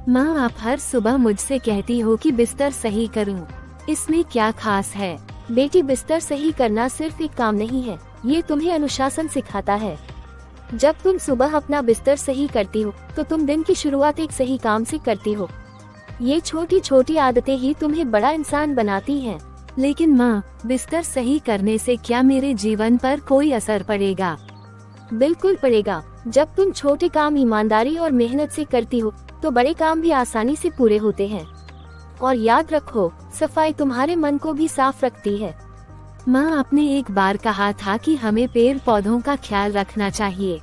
माँ, आप हर सुबह मुझसे कहती हो कि बिस्तर सही करूं। इसमें क्या खास है? बेटी, बिस्तर सही करना सिर्फ एक काम नहीं है, ये तुम्हें अनुशासन सिखाता है। जब तुम सुबह अपना बिस्तर सही करती हो तो तुम दिन की शुरुआत एक सही काम से करती हो। ये छोटी छोटी आदतें ही तुम्हें बड़ा इंसान बनाती हैं। लेकिन माँ, बिस्तर सही करने से क्या मेरे जीवन पर कोई असर पड़ेगा? बिल्कुल पड़ेगा। जब तुम छोटे काम ईमानदारी और मेहनत से करती हो तो बड़े काम भी आसानी से पूरे होते हैं। और याद रखो, सफाई तुम्हारे मन को भी साफ रखती है। माँ, आपने एक बार कहा था कि हमें पेड़ पौधों का ख्याल रखना चाहिए,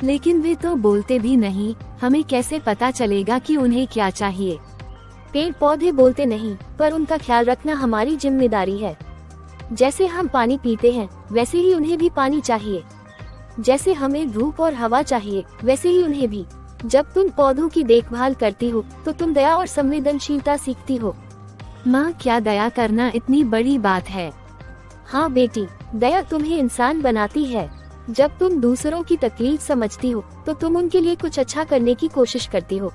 लेकिन वे तो बोलते भी नहीं। हमें कैसे पता चलेगा कि उन्हें क्या चाहिए? पेड़ पौधे बोलते नहीं, पर उनका ख्याल रखना हमारी जिम्मेदारी है। जैसे हम पानी पीते हैं, वैसे ही उन्हें भी पानी चाहिए। जैसे हमें धूप और हवा चाहिए, वैसे ही उन्हें भी। जब तुम पौधों की देखभाल करती हो तो तुम दया और संवेदनशीलता सीखती हो। माँ, क्या दया करना इतनी बड़ी बात है? हाँ बेटी, दया तुम्हें इंसान बनाती है। जब तुम दूसरों की तकलीफ समझती हो तो तुम उनके लिए कुछ अच्छा करने की कोशिश करती हो,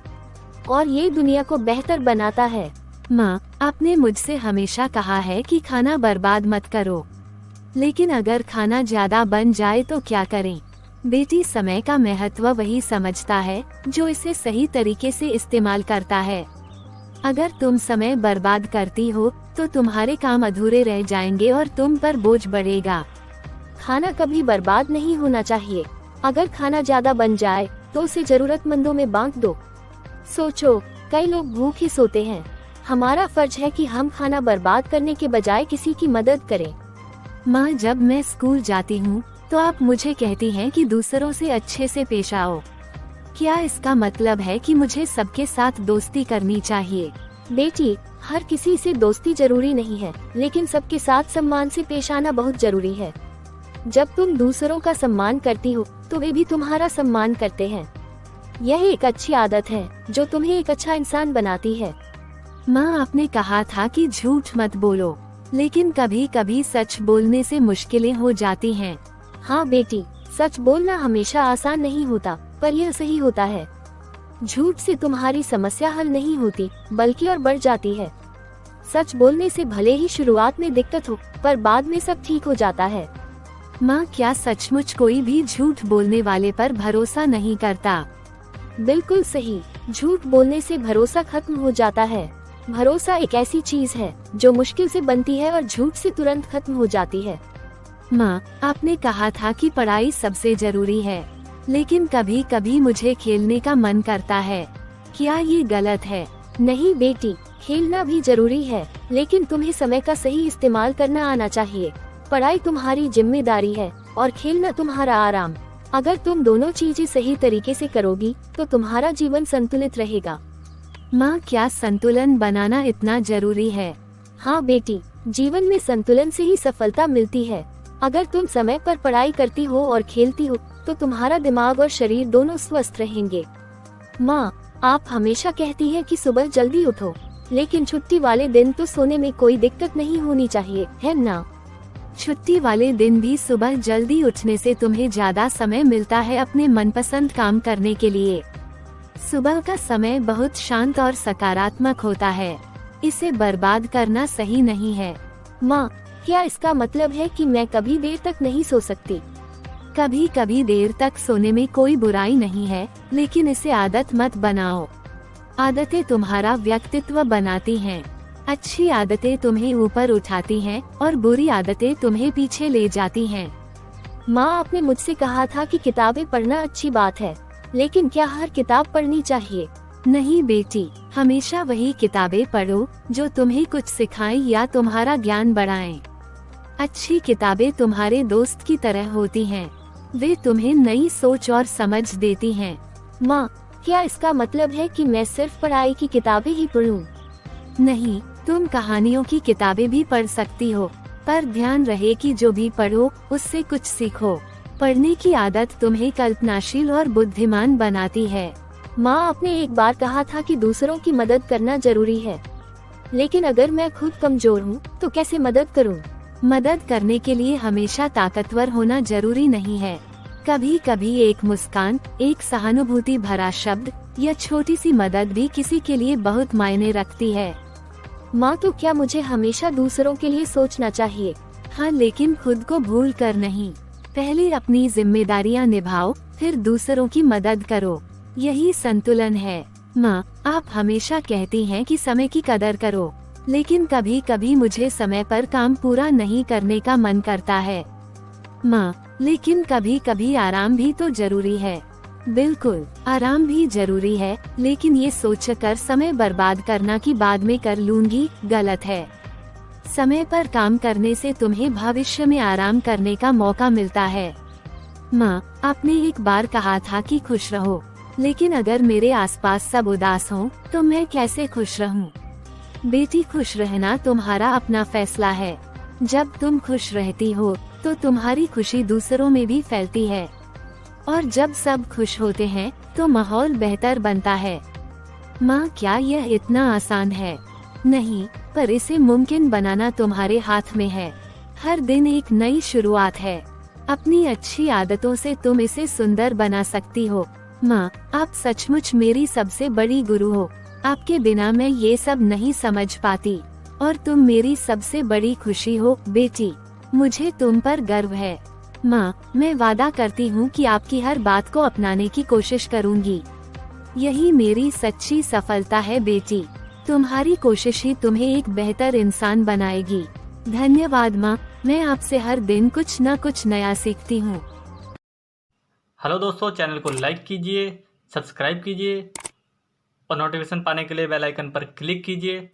और ये दुनिया को बेहतर बनाता है। माँ, आपने मुझसे हमेशा कहा है कि खाना बर्बाद मत करो, लेकिन अगर खाना ज्यादा बन जाए तो क्या करें? बेटी, समय का महत्व वही समझता है जो इसे सही तरीके से इस्तेमाल करता है। अगर तुम समय बर्बाद करती हो तो तुम्हारे काम अधूरे रह जाएंगे और तुम पर बोझ बढ़ेगा। खाना कभी बर्बाद नहीं होना चाहिए। अगर खाना ज्यादा बन जाए तो उसे जरूरतमंदों में बांट दो। सोचो, कई लोग भूखे सोते हैं। हमारा फर्ज है कि हम खाना बर्बाद करने के बजाय किसी की मदद करें। माँ, जब मैं स्कूल जाती हूँ तो आप मुझे कहती हैं कि दूसरों से अच्छे से पेश आओ। क्या इसका मतलब है कि मुझे सबके साथ दोस्ती करनी चाहिए? बेटी, हर किसी से दोस्ती जरूरी नहीं है, लेकिन सबके साथ सम्मान से पेश आना बहुत जरूरी है। जब तुम दूसरों का सम्मान करती हो तो वे भी तुम्हारा सम्मान करते हैं। यह एक अच्छी आदत है जो तुम्हें एक अच्छा इंसान बनाती है। माँ, आपने कहा था कि झूठ मत बोलो, लेकिन कभी कभी सच बोलने से मुश्किलें हो जाती हैं। हाँ बेटी, सच बोलना हमेशा आसान नहीं होता, पर यह सही होता है। झूठ से तुम्हारी समस्या हल नहीं होती, बल्कि और बढ़ जाती है। सच बोलने से भले ही शुरुआत में दिक्कत हो, पर बाद में सब ठीक हो जाता है। माँ, क्या सचमुच कोई भी झूठ बोलने वाले पर भरोसा नहीं करता? बिल्कुल सही। झूठ बोलने से भरोसा खत्म हो जाता है। भरोसा एक ऐसी चीज है जो मुश्किल से बनती है और झूठ से तुरंत खत्म हो जाती है। माँ, आपने कहा था कि पढ़ाई सबसे जरूरी है, लेकिन कभी कभी मुझे खेलने का मन करता है। क्या ये गलत है? नहीं बेटी, खेलना भी जरूरी है, लेकिन तुम्हें समय का सही इस्तेमाल करना आना चाहिए। पढ़ाई तुम्हारी जिम्मेदारी है और खेलना तुम्हारा आराम। अगर तुम दोनों चीजें सही तरीके से करोगी तो तुम्हारा जीवन संतुलित रहेगा। माँ, क्या संतुलन बनाना इतना जरूरी है? हाँ बेटी, जीवन में संतुलन से ही सफलता मिलती है। अगर तुम समय पर पढ़ाई करती हो और खेलती हो तो तुम्हारा दिमाग और शरीर दोनों स्वस्थ रहेंगे। माँ, आप हमेशा कहती हैं कि सुबह जल्दी उठो, लेकिन छुट्टी वाले दिन तो सोने में कोई दिक्कत नहीं होनी चाहिए, है ना? छुट्टी वाले दिन भी सुबह जल्दी उठने से तुम्हें ज्यादा समय मिलता है अपने मनपसंद काम करने के लिए। सुबह का समय बहुत शांत और सकारात्मक होता है, इसे बर्बाद करना सही नहीं है। माँ, क्या इसका मतलब है कि मैं कभी देर तक नहीं सो सकती? कभी कभी देर तक सोने में कोई बुराई नहीं है, लेकिन इसे आदत मत बनाओ। आदतें तुम्हारा व्यक्तित्व बनाती हैं। अच्छी आदतें तुम्हें ऊपर उठाती हैं और बुरी आदतें तुम्हें पीछे ले जाती हैं। माँ, आपने मुझसे कहा था कि किताबें पढ़ना अच्छी बात है, लेकिन क्या हर किताब पढ़नी चाहिए? नहीं बेटी, हमेशा वही किताबें पढ़ो जो तुम्हें कुछ सिखाएं या तुम्हारा ज्ञान बढ़ाएं। अच्छी किताबें तुम्हारे दोस्त की तरह होती हैं। वे तुम्हें नई सोच और समझ देती हैं। माँ, क्या इसका मतलब है कि मैं सिर्फ पढ़ाई की किताबें ही पढूं? नहीं, तुम कहानियों की किताबें भी पढ़ सकती हो, पर ध्यान रहे कि जो भी पढ़ो उससे कुछ सीखो। पढ़ने की आदत तुम्हें कल्पनाशील और बुद्धिमान बनाती है। माँ, आपने एक बार कहा था कि दूसरों की मदद करना जरूरी है, लेकिन अगर मैं खुद कमजोर हूँ तो कैसे मदद करूँ? मदद करने के लिए हमेशा ताकतवर होना जरूरी नहीं है। कभी कभी एक मुस्कान, एक सहानुभूति भरा शब्द यह छोटी सी मदद भी किसी के लिए बहुत मायने रखती है। माँ, तो क्या मुझे हमेशा दूसरों के लिए सोचना चाहिए? हाँ, लेकिन खुद को भूल कर नहीं। पहले अपनी जिम्मेदारियाँ निभाओ, फिर दूसरों की मदद करो। यही संतुलन है। माँ, आप हमेशा कहती हैं कि समय की कदर करो, लेकिन कभी कभी मुझे समय पर काम पूरा नहीं करने का मन करता है। माँ, लेकिन कभी कभी आराम भी तो जरूरी है। बिल्कुल, आराम भी जरूरी है, लेकिन ये सोचकर समय बर्बाद करना कि बाद में कर लूंगी, गलत है। समय पर काम करने से तुम्हें भविष्य में आराम करने का मौका मिलता है। माँ, आपने एक बार कहा था कि खुश रहो, लेकिन अगर मेरे आसपास सब उदास हों, तो मैं कैसे खुश रहूं? बेटी, खुश रहना तुम्हारा अपना फैसला है। जब तुम खुश रहती हो, तो तुम्हारी खुशी दूसरों में भी फैलती है, और जब सब खुश होते हैं, तो माहौल बेहतर बनता है। माँ, क्या यह इतना आसान है? नहीं, पर इसे मुमकिन बनाना तुम्हारे हाथ में है। हर दिन एक नई शुरुआत है। अपनी अच्छी आदतों से तुम इसे सुंदर बना सकती हो। माँ, आप सचमुच मेरी सबसे बड़ी गुरु हो। आपके बिना मैं ये सब नहीं समझ पाती, और तुम मेरी सबसे बड़ी खुशी हो। बेटी, मुझे तुम पर गर्व है। माँ, मैं वादा करती हूँ कि आपकी हर बात को अपनाने की कोशिश करूँगी। यही मेरी सच्ची सफलता है बेटी। तुम्हारी कोशिश ही तुम्हें एक बेहतर इंसान बनाएगी। धन्यवाद माँ, मैं आपसे हर दिन कुछ न कुछ नया सीखती हूँ। हेलो दोस्तों, चैनल को लाइक कीजिए, सब्सक्राइब कीजिए और नोटिफिकेशन पाने के लिए बेल आइकन पर क्लिक कीजिए।